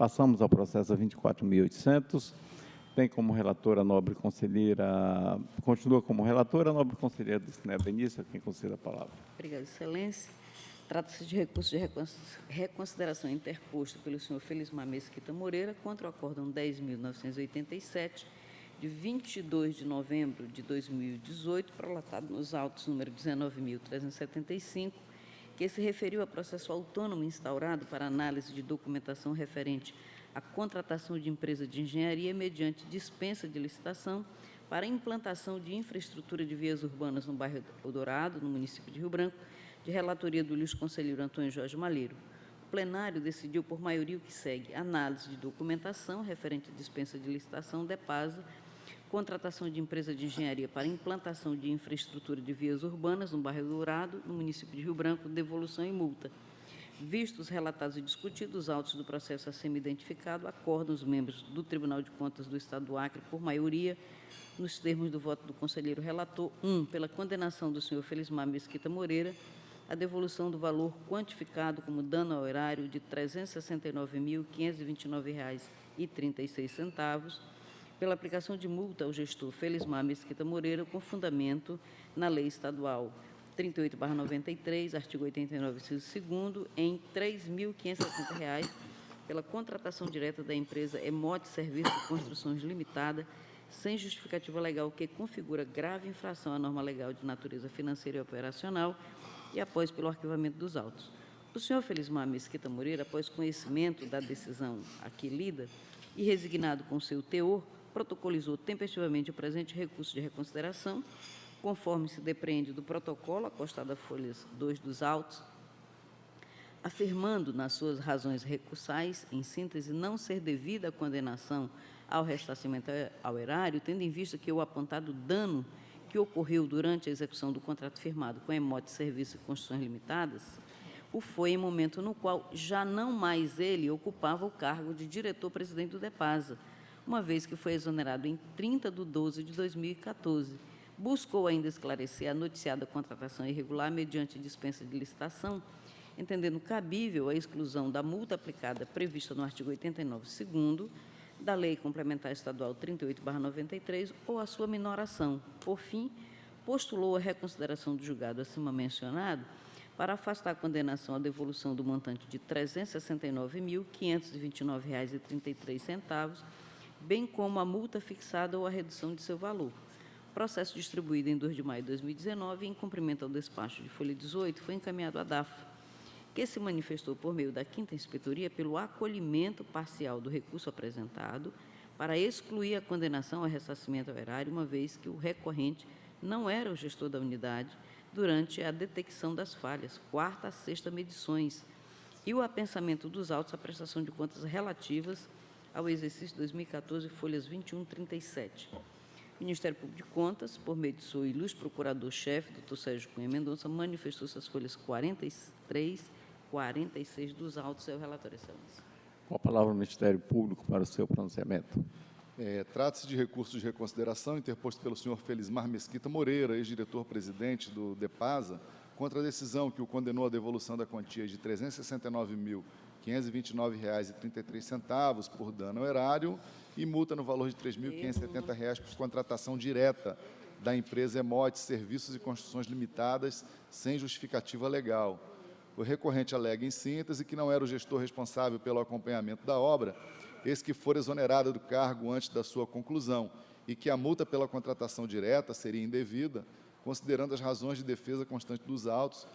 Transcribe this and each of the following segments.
Passamos ao processo 24.800. Tem como relatora a nobre conselheira, continua como relatora a nobre conselheira do SNEB. Benício, quem concede a palavra. Obrigada, Excelência. Trata-se de recurso de reconsideração interposto pelo senhor Felismar Mesquita Moreira contra o acórdão 10.987, de 22 de novembro de 2018, prolatado nos autos número 19.375, que se referiu a processo autônomo instaurado para análise de documentação referente à contratação de empresa de engenharia mediante dispensa de licitação para implantação de infraestrutura de vias urbanas no bairro Eldorado, no município de Rio Branco, de relatoria do ilustro conselheiro Antônio Jorge Malheiro. O plenário decidiu por maioria o que segue: análise de documentação referente à dispensa de licitação DEPASA, contratação de empresa de engenharia para implantação de infraestrutura de vias urbanas no bairro Dourado, no município de Rio Branco, devolução e multa. Vistos, relatados e discutidos os autos do processo a semi-identificado, acordam os membros do Tribunal de Contas do Estado do Acre, por maioria, nos termos do voto do conselheiro relator, 1, pela condenação do senhor Felismar Mesquita Moreira, a devolução do valor quantificado como dano ao erário de R$ 369.529,36, pela aplicação de multa ao gestor Felismar Mesquita Moreira, com fundamento na Lei Estadual 38/93, artigo 89, inciso 2º, em R$ 3.570, pela contratação direta da empresa Emote Serviços de Construções Limitada, sem justificativa legal, que configura grave infração à norma legal de natureza financeira e operacional, e após pelo arquivamento dos autos. O senhor Felismar Mesquita Moreira, após conhecimento da decisão aqui lida e resignado com seu teor, protocolizou tempestivamente o presente recurso de reconsideração, conforme se depreende do protocolo acostado a folhas 2 dos autos, afirmando nas suas razões recursais, em síntese, não ser devida a condenação ao ressarcimento ao erário, tendo em vista que o apontado dano que ocorreu durante a execução do contrato firmado com a Emote Serviços e Construções Limitadas, o foi em momento no qual já não mais ele ocupava o cargo de diretor-presidente do DEPASA, uma vez que foi exonerado em 30 de 12 de 2014. Buscou ainda esclarecer a noticiada contratação irregular mediante dispensa de licitação, entendendo cabível a exclusão da multa aplicada prevista no artigo 89, segundo, da Lei Complementar Estadual 38/93 ou a sua minoração. Por fim, postulou a reconsideração do julgado acima mencionado para afastar a condenação à devolução do montante de R$ 369.529,33, bem como a multa fixada ou a redução de seu valor. Processo distribuído em 2 de maio de 2019, em cumprimento ao despacho de folha 18, foi encaminhado à DAF, que se manifestou por meio da 5ª Inspetoria pelo acolhimento parcial do recurso apresentado para excluir a condenação ao ressarcimento ao erário, uma vez que o recorrente não era o gestor da unidade durante a detecção das falhas, 4ª a 6ª medições, e o apensamento dos autos à prestação de contas relativas ao exercício 2014, folhas 21 e 37. O Ministério Público de Contas, por meio de seu ilustre procurador-chefe, doutor Sérgio Cunha Mendonça, manifestou-se as folhas 43 46 dos autos. É o relator, Excelência. Com a palavra o Ministério Público para o seu pronunciamento. Trata-se de recurso de reconsideração interposto pelo senhor Felismar Mesquita Moreira, ex-diretor-presidente do DEPASA, contra a decisão que o condenou à devolução da quantia de R$ 369.529,33 por dano ao erário e multa no valor de R$ 3.570 por contratação direta da empresa Emote Serviços e Construções Limitadas, sem justificativa legal. O recorrente alega, em síntese, que não era o gestor responsável pelo acompanhamento da obra, esse que for exonerado do cargo antes da sua conclusão, e que a multa pela contratação direta seria indevida, considerando as razões de defesa constante dos autos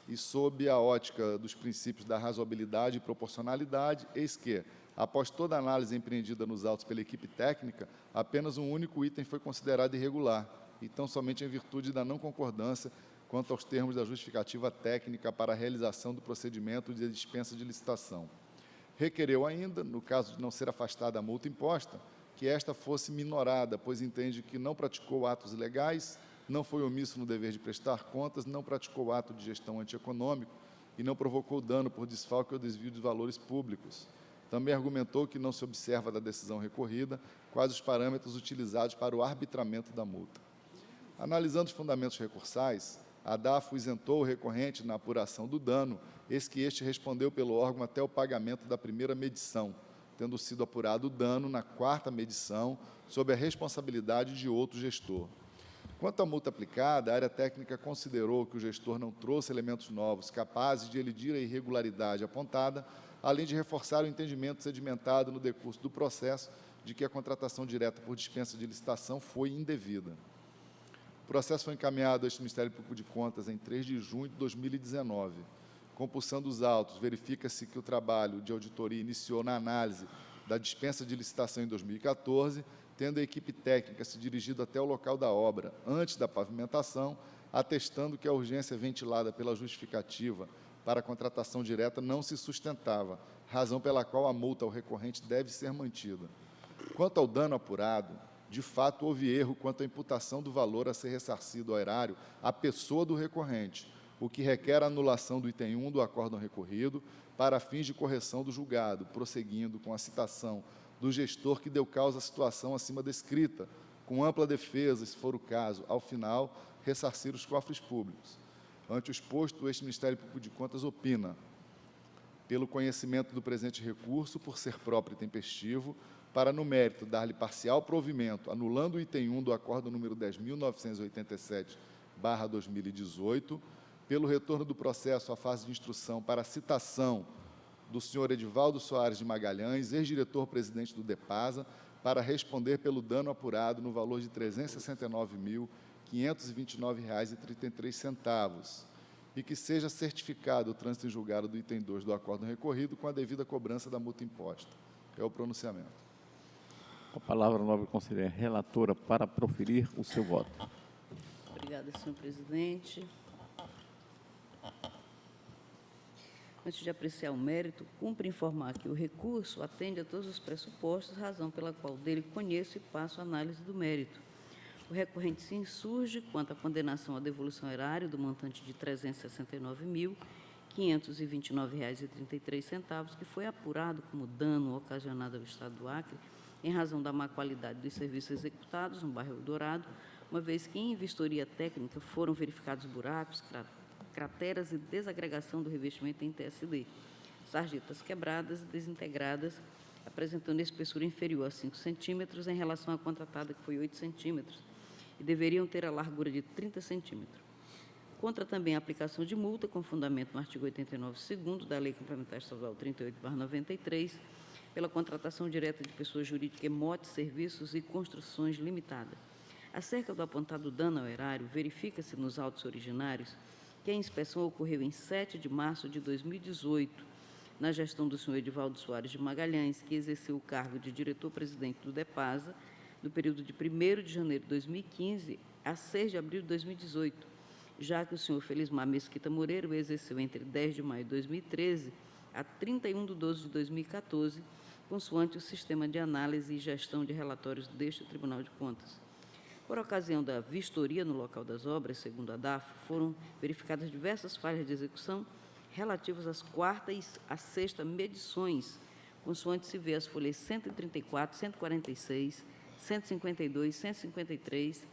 e sob a ótica dos princípios da razoabilidade e proporcionalidade, eis que, após toda a análise empreendida nos autos pela equipe técnica, apenas um único item foi considerado irregular, então somente em virtude da não concordância quanto aos termos da justificativa técnica para a realização do procedimento de dispensa de licitação. Requereu ainda, no caso de não ser afastada a multa imposta, que esta fosse minorada, pois entende que não praticou atos ilegais, não foi omisso no dever de prestar contas, não praticou ato de gestão antieconômico e não provocou dano por desfalque ou desvio de valores públicos. Também argumentou que não se observa da decisão recorrida quais os parâmetros utilizados para o arbitramento da multa. Analisando os fundamentos recursais, a DAFO isentou o recorrente na apuração do dano, eis que este respondeu pelo órgão até o pagamento da primeira medição, tendo sido apurado o dano na 4ª medição, sob a responsabilidade de outro gestor. Quanto à multa aplicada, a área técnica considerou que o gestor não trouxe elementos novos capazes de elidir a irregularidade apontada, além de reforçar o entendimento sedimentado no decurso do processo de que a contratação direta por dispensa de licitação foi indevida. O processo foi encaminhado a este Ministério Público de Contas em 3 de junho de 2019. Compulsando os autos, verifica-se que o trabalho de auditoria iniciou na análise da dispensa de licitação em 2014, tendo a equipe técnica se dirigido até o local da obra antes da pavimentação, atestando que a urgência ventilada pela justificativa para a contratação direta não se sustentava, razão pela qual a multa ao recorrente deve ser mantida. Quanto ao dano apurado, de fato houve erro quanto à imputação do valor a ser ressarcido ao erário à pessoa do recorrente, o que requer a anulação do item 1 do acórdão recorrido para fins de correção do julgado, prosseguindo com a citação do gestor que deu causa à situação acima descrita, com ampla defesa, se for o caso, ao final, ressarcir os cofres públicos. Ante o exposto, este Ministério Público de Contas opina, pelo conhecimento do presente recurso, por ser próprio e tempestivo, para, no mérito, dar-lhe parcial provimento, anulando o item 1 do acórdão número 10.987/2018, pelo retorno do processo à fase de instrução para a citação do senhor Edivaldo Soares de Magalhães, ex-diretor-presidente do DEPASA, para responder pelo dano apurado no valor de R$ 369.529,33, e que seja certificado o trânsito em julgado do item 2 do acórdão recorrido com a devida cobrança da multa imposta. É o pronunciamento. Com a palavra, a nobre conselheira relatora, para proferir o seu voto. Obrigada, senhor presidente. Antes de apreciar o mérito, cumpre informar que o recurso atende a todos os pressupostos, razão pela qual dele conheço e passo a análise do mérito. O recorrente se insurge quanto à condenação à devolução erário do montante de R$ 369.529,33, que foi apurado como dano ocasionado ao Estado do Acre em razão da má qualidade dos serviços executados no bairro Eldorado, uma vez que em vistoria técnica foram verificados buracos, crateras e desagregação do revestimento em TSD, sarjetas quebradas e desintegradas, apresentando espessura inferior a 5 centímetros em relação à contratada, que foi 8 centímetros, e deveriam ter a largura de 30 centímetros. Contra também a aplicação de multa, com fundamento no artigo 89º da Lei Complementar Estadual 38/93, pela contratação direta de pessoa jurídica Emote Serviços e Construções Limitada. Acerca do apontado dano ao erário, verifica-se nos autos originários que a inspeção ocorreu em 7 de março de 2018, na gestão do senhor Edivaldo Soares de Magalhães, que exerceu o cargo de diretor-presidente do DEPASA, no período de 1º de janeiro de 2015 a 6 de abril de 2018, já que o senhor Felismar Mesquita Moreira o exerceu entre 10 de maio de 2013 a 31 de 12 de 2014, consoante o sistema de análise e gestão de relatórios deste Tribunal de Contas. Por ocasião da vistoria no local das obras, segundo a DAF, foram verificadas diversas falhas de execução relativas às 4ª e à 6ª medições, consoante se vê as folhas 134, 146, 152, 153,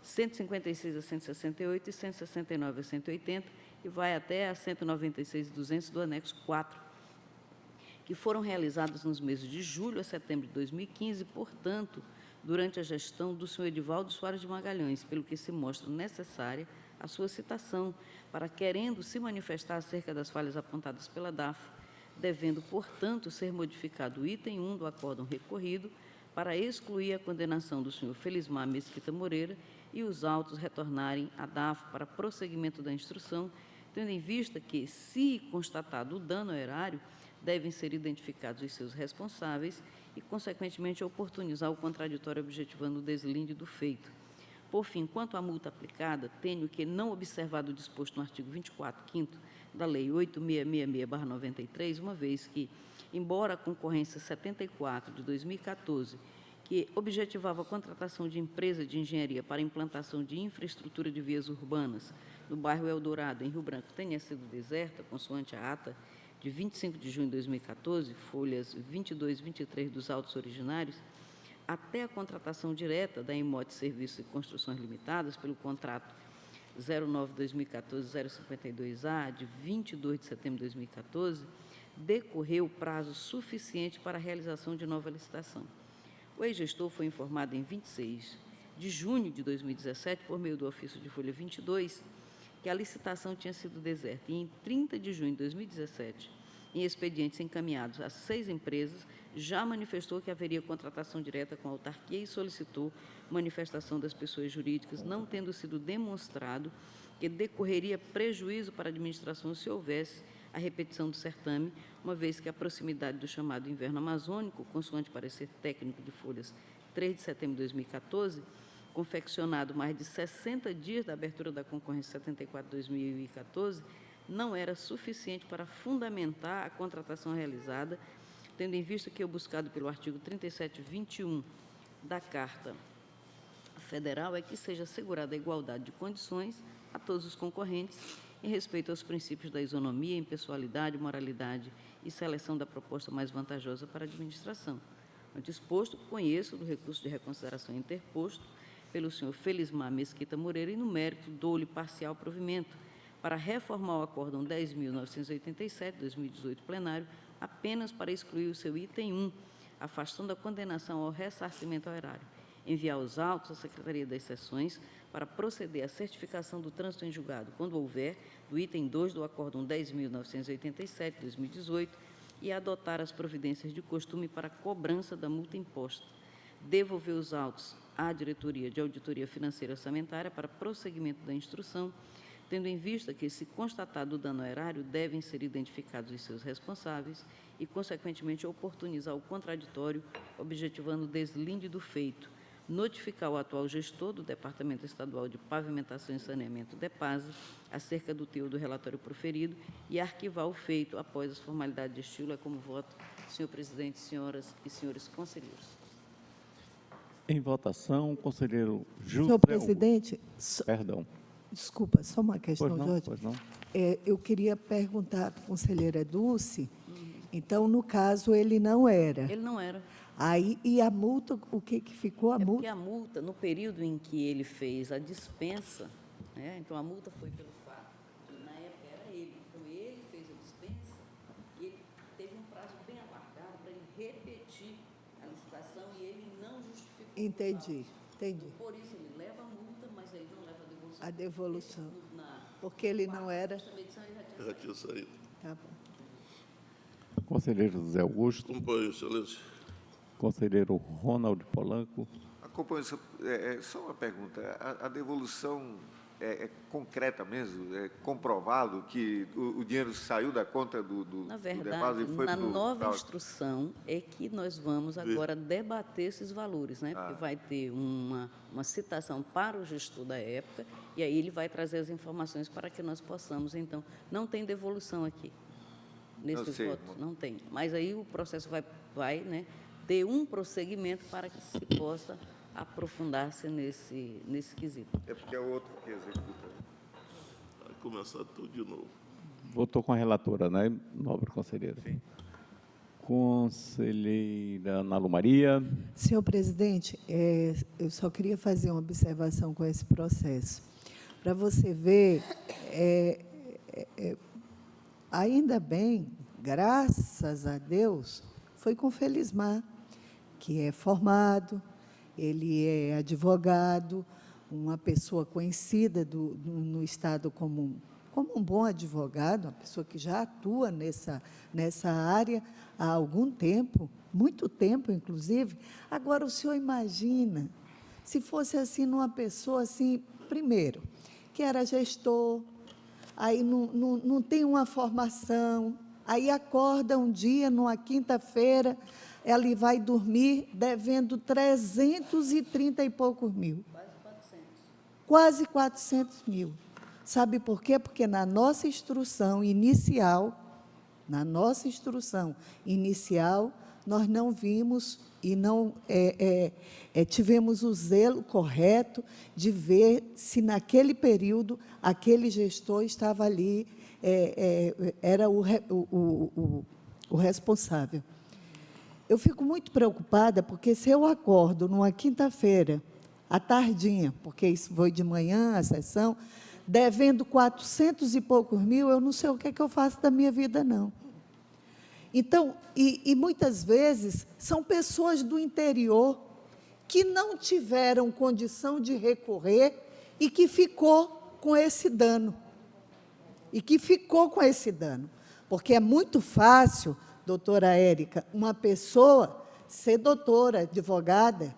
156 a 168 e 169 a 180, e vai até a 196 e 200 do anexo 4, que foram realizadas nos meses de julho a setembro de 2015, portanto, durante a gestão do senhor Edivaldo Soares de Magalhães, pelo que se mostra necessária a sua citação, para, querendo se manifestar acerca das falhas apontadas pela DAF, devendo, portanto, ser modificado o item 1 do acórdão recorrido para excluir a condenação do senhor Felismar Mesquita Moreira e os autos retornarem à DAF para prosseguimento da instrução, tendo em vista que, se constatado o dano ao erário, devem ser identificados os seus responsáveis e, consequentemente, oportunizar o contraditório objetivando o deslinde do feito. Por fim, quanto à multa aplicada, tenho que, não observado o disposto no artigo 24, 5º da Lei 8666/93, uma vez que, embora a concorrência 74 de 2014, que objetivava a contratação de empresa de engenharia para a implantação de infraestrutura de vias urbanas no bairro Eldorado, em Rio Branco, tenha sido deserta, consoante a ata de 25 de junho de 2014, folhas 22 e 23 dos autos originários, até a contratação direta da Emote Serviços e Construções Limitadas pelo contrato 09/2014-052A, de 22 de setembro de 2014, decorreu o prazo suficiente para a realização de nova licitação. O ex-gestor foi informado em 26 de junho de 2017, por meio do ofício de folha 22, que a licitação tinha sido deserta. E em 30 de junho de 2017, em expedientes encaminhados a 6 empresas, já manifestou que haveria contratação direta com a autarquia e solicitou manifestação das pessoas jurídicas, não tendo sido demonstrado que decorreria prejuízo para a administração se houvesse a repetição do certame, uma vez que a proximidade do chamado inverno amazônico, consoante parecer técnico de folhas 3 de setembro de 2014, confeccionado mais de 60 dias da abertura da concorrência 74/2014, não era suficiente para fundamentar a contratação realizada, tendo em vista que o buscado pelo artigo 3721 da Carta Federal é que seja assegurada a igualdade de condições a todos os concorrentes em respeito aos princípios da isonomia, impessoalidade, moralidade e seleção da proposta mais vantajosa para a administração. No disposto, conheço do recurso de reconsideração interposto pelo senhor Felismar Mesquita Moreira e, no mérito, dou-lhe parcial provimento para reformar o Acórdão 10.987, 2018 plenário, apenas para excluir o seu item 1, afastando a condenação ao ressarcimento ao erário. Enviar os autos à Secretaria das Seções para proceder à certificação do trânsito em julgado, quando houver, do item 2 do Acórdão 10.987, 2018, e adotar as providências de costume para a cobrança da multa imposta. Devolver os autos à Diretoria de Auditoria Financeira Orçamentária para prosseguimento da instrução, tendo em vista que, se constatado o dano ao erário, devem ser identificados os seus responsáveis e, consequentemente, oportunizar o contraditório, objetivando o deslinde do feito, notificar o atual gestor do Departamento Estadual de Pavimentação e Saneamento, DEPASA, acerca do teor do relatório proferido e arquivar o feito após as formalidades de estilo. É como voto, senhor presidente, senhoras e senhores conselheiros. Em votação, o conselheiro José... Senhor presidente, Perdão. desculpa, só uma questão, Pois não, Jorge. pois não. Eu queria perguntar à conselheira Dulce, então, no caso, ele não era. Ele não era. Aí, e a multa, o que ficou a Porque multa? a multa, no período em que ele fez a dispensa, né, então a multa foi pelo fato, que na época era ele, então ele fez a dispensa e ele teve um prazo bem alargado para ele repetir a licitação e ele não justificou. Entendi, entendi. Por isso ele leva a multa, mas ele não leva a devolução. A devolução. Na Porque ele não era... quarta edição ele já tinha Já tinha saído. Tá bom. Conselheiro José Augusto. Acompanho, excelência. Conselheiro Ronald Polanco. Acompanho. Só uma pergunta. A devolução é concreta mesmo? É comprovado que o dinheiro saiu da conta do Na do verdade, depósito e foi na pro- nova pra- instrução é que nós vamos agora debater esses valores, né? Porque vai ter uma citação para o gestor da época e aí ele vai trazer as informações para que nós possamos, então, não tem devolução aqui nesse sei, voto, não tem. Mas aí o processo vai, né, ter um prosseguimento para que se possa aprofundar-se nesse quesito. É porque é o outro que executa. Vai começar tudo de novo. Votou com a relatora, né, nobre conselheira? Sim. Conselheira Ana Maria. Senhor presidente, eu só queria fazer uma observação com esse processo. Para você ver, ainda bem, graças a Deus, foi com Felismar, que é formado, ele é advogado, uma pessoa conhecida no Estado como um bom advogado, uma pessoa que já atua nessa área há algum tempo, muito tempo, inclusive. Agora, o senhor imagina, se fosse assim, numa pessoa assim, primeiro, que era gestor, aí não tem uma formação, aí acorda um dia, numa quinta-feira, ela vai dormir devendo 330 e poucos mil. Quase 400 mil. Sabe por quê? Porque na nossa instrução inicial, nós não vimos e não tivemos o zelo correto de ver se naquele período aquele gestor estava ali, era o responsável. Eu fico muito preocupada, porque se eu acordo numa quinta-feira, à tardinha, porque isso foi de manhã, a sessão, devendo 400 e poucos mil, eu não sei o que é que eu faço da minha vida, não. Então, e muitas vezes são pessoas do interior que não tiveram condição de recorrer e que ficou com esse dano. Porque é muito fácil, doutora Érica, uma pessoa ser doutora, advogada,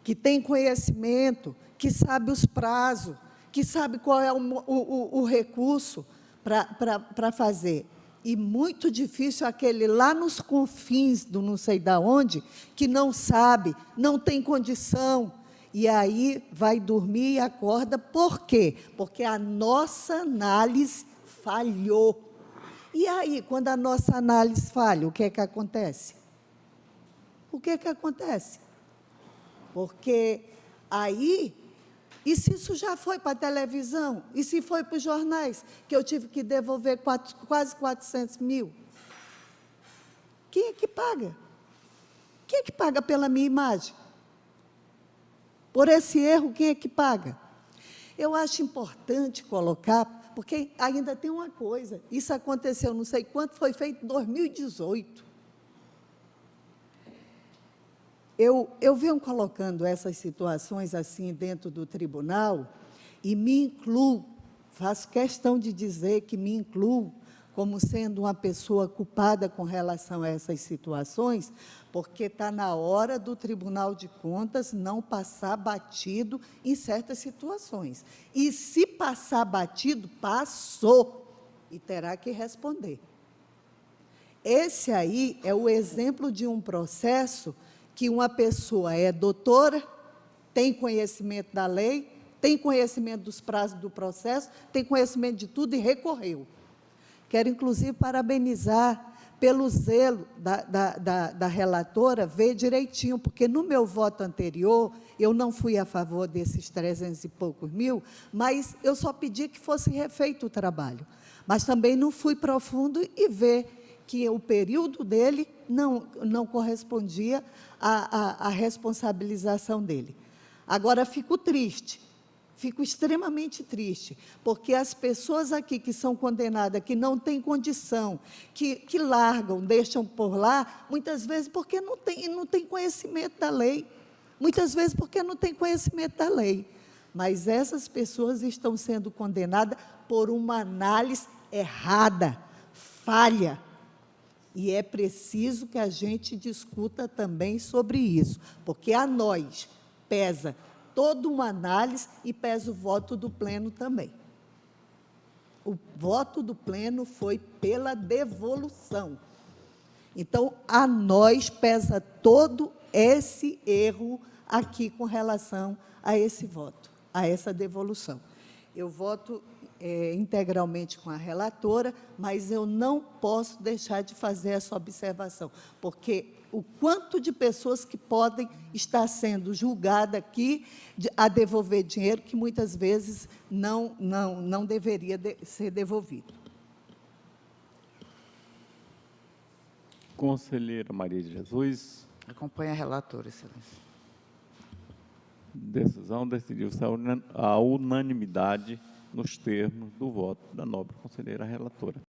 que tem conhecimento, que sabe os prazos, que sabe qual é o recurso para fazer. E muito difícil aquele lá nos confins do não sei da onde, que não sabe, não tem condição, e aí vai dormir e acorda. Por quê? Porque a nossa análise falhou. E aí, quando a nossa análise falha, o que é que acontece? Porque aí, e se isso já foi para a televisão? E se foi para os jornais, que eu tive que devolver quase 400 mil? Quem é que paga? Quem é que paga pela minha imagem? Por esse erro, quem é que paga? Eu acho importante colocar, porque ainda tem uma coisa, isso aconteceu, não sei quanto, foi feito em 2018. Eu venho colocando essas situações assim dentro do tribunal e me incluo, faço questão de dizer que me incluo como sendo uma pessoa culpada com relação a essas situações, porque está na hora do Tribunal de Contas não passar batido em certas situações. E se passar batido, passou, e terá que responder. Esse aí é o exemplo de um processo que uma pessoa é doutora, tem conhecimento da lei, tem conhecimento dos prazos do processo, tem conhecimento de tudo e recorreu. Quero, inclusive, parabenizar pelo zelo da relatora, ver direitinho, porque no meu voto anterior, eu não fui a favor desses 300 e poucos mil, mas eu só pedi que fosse refeito o trabalho. Mas também não fui profundo e ver que o período dele não correspondia à responsabilização dele. Agora, fico triste, fico extremamente triste, porque as pessoas aqui que são condenadas, que não têm condição, que largam, deixam por lá, muitas vezes porque não tem conhecimento da lei, mas essas pessoas estão sendo condenadas por uma análise errada, falha. E é preciso que a gente discuta também sobre isso, porque a nós pesa toda uma análise e pesa o voto do pleno também. O voto do pleno foi pela devolução. Então, a nós pesa todo esse erro aqui com relação a esse voto, a essa devolução. Eu voto integralmente com a relatora, mas eu não posso deixar de fazer essa observação, porque o quanto de pessoas que podem estar sendo julgadas aqui a devolver dinheiro que muitas vezes não deveria ser devolvido. Conselheira Maria de Jesus. Acompanhe a relatora, excelência. Decisão decidiu-se a unanimidade nos termos do voto da nobre conselheira relatora.